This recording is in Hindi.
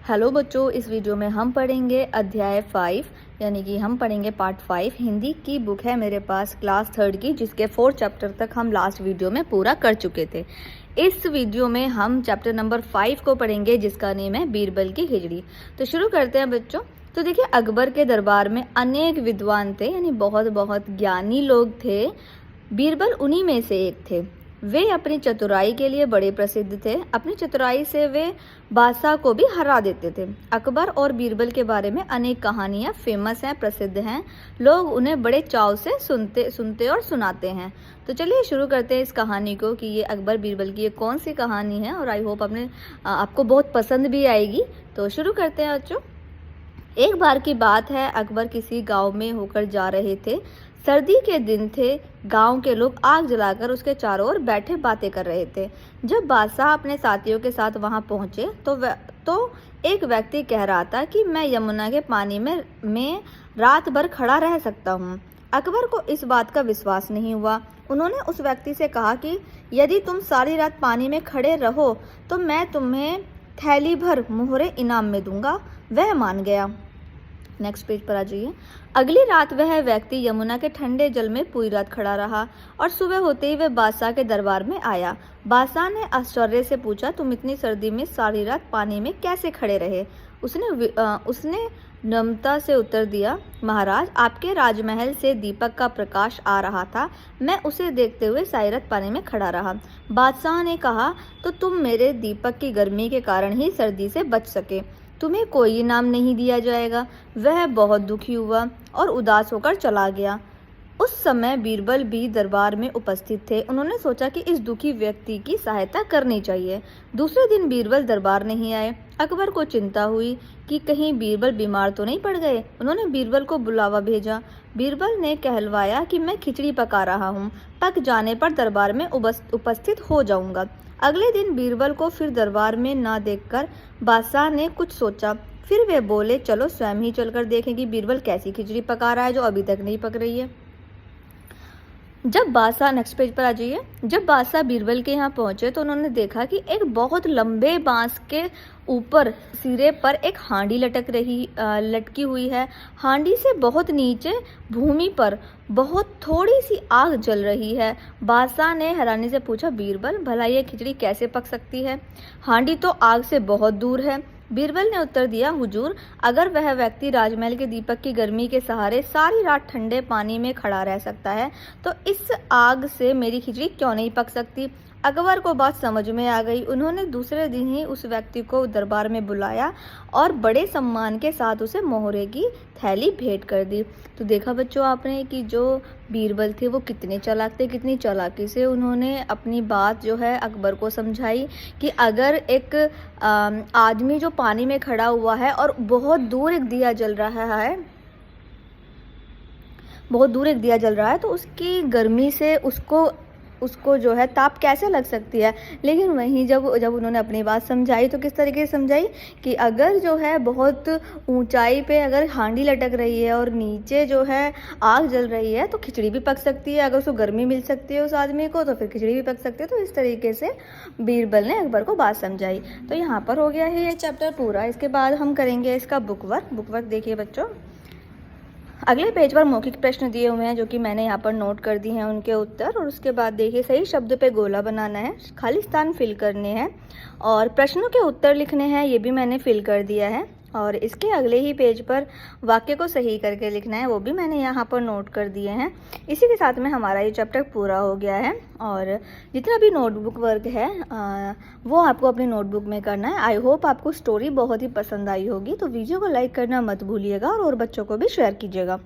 हेलो बच्चों, इस वीडियो में हम पढ़ेंगे अध्याय 5 यानी कि हम पढ़ेंगे पार्ट 5। हिंदी की बुक है मेरे पास क्लास 3 की, जिसके 4 चैप्टर तक हम लास्ट वीडियो में पूरा कर चुके थे। इस वीडियो में हम चैप्टर नंबर 5 को पढ़ेंगे, जिसका नेम है बीरबल की खिचड़ी। तो शुरू करते हैं बच्चों। तो देखिए, अकबर के दरबार में अनेक विद्वान थे, यानी बहुत ज्ञानी लोग थे। बीरबल उन्हीं में से एक थे। वे अपनी चतुराई के लिए बड़े प्रसिद्ध थे। अपनी चतुराई से वे बादशाह को भी हरा देते थे। अकबर और बीरबल के बारे में अनेक कहानियां फेमस हैं, प्रसिद्ध हैं। लोग उन्हें बड़े चाव से सुनते और सुनाते हैं। तो चलिए शुरू करते हैं इस कहानी को कि ये अकबर बीरबल की ये कौन सी कहानी है, और आई होप आपको बहुत पसंद भी आएगी। तो शुरू करते हैं बच्चों। एक बार की बात है, अकबर किसी गांव में होकर जा रहे थे। सर्दी के दिन थे। गांव के लोग आग जलाकर उसके चारों ओर बैठे बातें कर रहे थे। जब बादशाह अपने साथियों के साथ वहां पहुंचे तो एक व्यक्ति कह रहा था कि मैं यमुना के पानी में रात भर खड़ा रह सकता हूं। अकबर को इस बात का विश्वास नहीं हुआ। उन्होंने उस व्यक्ति से कहा कि यदि तुम सारी रात पानी में खड़े रहो तो मैं तुम्हें थैली भर मोहरे इनाम में दूंगा। वह मान गया। नेक्स्ट पेज पर आ जाइए। अगली रात वह व्यक्ति यमुना के ठंडे जल में पूरी रात खड़ा रहा और सुबह होते ही वह बादशाह के दरबार में आया। बादशाह ने आश्चर्य से पूछा, तुम इतनी सर्दी में सारी रात पानी में कैसे खड़े रहे? उसने नम्रता से उत्तर दिया, महाराज, आपके राजमहल से दीपक का प्रकाश आ रहा था। मैं उसे देखते हुए सारी रात पानी में खड़ा रहा। बादशाह ने कहा, तो तुम मेरे दीपक की गर्मी के कारण ही सर्दी से बच सके। तुम्हें कोई इनाम नहीं दिया जाएगा। वह बहुत दुखी हुआ और उदास होकर चला गया। उस समय बीरबल भी दरबार में उपस्थित थे। उन्होंने सोचा कि इस दुखी व्यक्ति की सहायता करनी चाहिए। दूसरे दिन बीरबल दरबार नहीं आए। अकबर को चिंता हुई कि कहीं बीरबल बीमार तो नहीं पड़ गए। उन्होंने बीरबल को बुलावा भेजा। बीरबल ने कहलवाया कि मैं खिचड़ी पका रहा हूँ, पक जाने पर दरबार में उपस्थित हो जाऊंगा। अगले दिन बीरबल को फिर दरबार में ना देखकर बादशाह ने कुछ सोचा। फिर वे बोले, चलो स्वयं ही चलकर देखें कि बीरबल कैसी खिचड़ी पका रहा है जो अभी तक नहीं पक रही है। नेक्स्ट पेज पर आ जाइए। जब बादशाह बीरबल के यहाँ पहुंचे तो उन्होंने देखा कि एक बहुत लंबे बांस के ऊपर सिरे पर एक हांडी लटकी हुई है। हांडी से बहुत नीचे भूमि पर बहुत थोड़ी सी आग जल रही है। बादशाह ने हैरानी से पूछा, बीरबल, भला ये खिचड़ी कैसे पक सकती है? हांडी तो आग से बहुत दूर है। बीरबल ने उत्तर दिया, हुजूर, अगर वह व्यक्ति राजमहल के दीपक की गर्मी के सहारे सारी रात ठंडे पानी में खड़ा रह सकता है तो इस आग से मेरी खिचड़ी क्यों नहीं पक सकती? अकबर को बात समझ में आ गई। उन्होंने दूसरे दिन ही उस व्यक्ति को दरबार में बुलाया और बड़े सम्मान के साथ उसे मोहरे की थैली भेंट कर दी। तो देखा बच्चों आपने कि जो बीरबल थे वो कितने चालाक थे, कितनी चालाकी से उन्होंने अपनी बात जो है अकबर को समझाई कि अगर एक आदमी जो पानी में खड़ा हुआ है और बहुत दूर एक दिया जल रहा है तो उसकी गर्मी से उसको जो है ताप कैसे लग सकती है। लेकिन वहीं जब उन्होंने अपनी बात समझाई तो किस तरीके से समझाई कि अगर जो है बहुत ऊंचाई पे अगर हांडी लटक रही है और नीचे जो है आग जल रही है तो खिचड़ी भी पक सकती है। अगर उसको गर्मी मिल सकती है उस आदमी को तो फिर खिचड़ी भी पक सकती है। तो इस तरीके से बीरबल ने अकबर को बात समझाई। तो यहाँ पर हो गया है ये चैप्टर पूरा। इसके बाद हम करेंगे इसका बुक वर्क देखिए बच्चों। अगले पेज पर मौखिक प्रश्न दिए हुए हैं जो कि मैंने यहाँ पर नोट कर दिए हैं उनके उत्तर। और उसके बाद देखिए, सही शब्द पे गोला बनाना है, खाली स्थान फिल करने हैं और प्रश्नों के उत्तर लिखने हैं, ये भी मैंने फिल कर दिया है। और इसके अगले ही पेज पर वाक्य को सही करके लिखना है, वो भी मैंने यहाँ पर नोट कर दिए हैं। इसी के साथ में हमारा ये चैप्टर पूरा हो गया है। और जितना भी नोटबुक वर्क है वो आपको अपनी नोटबुक में करना है। आई होप आपको स्टोरी बहुत ही पसंद आई होगी। तो वीडियो को लाइक करना मत भूलिएगा और बच्चों को भी शेयर कीजिएगा।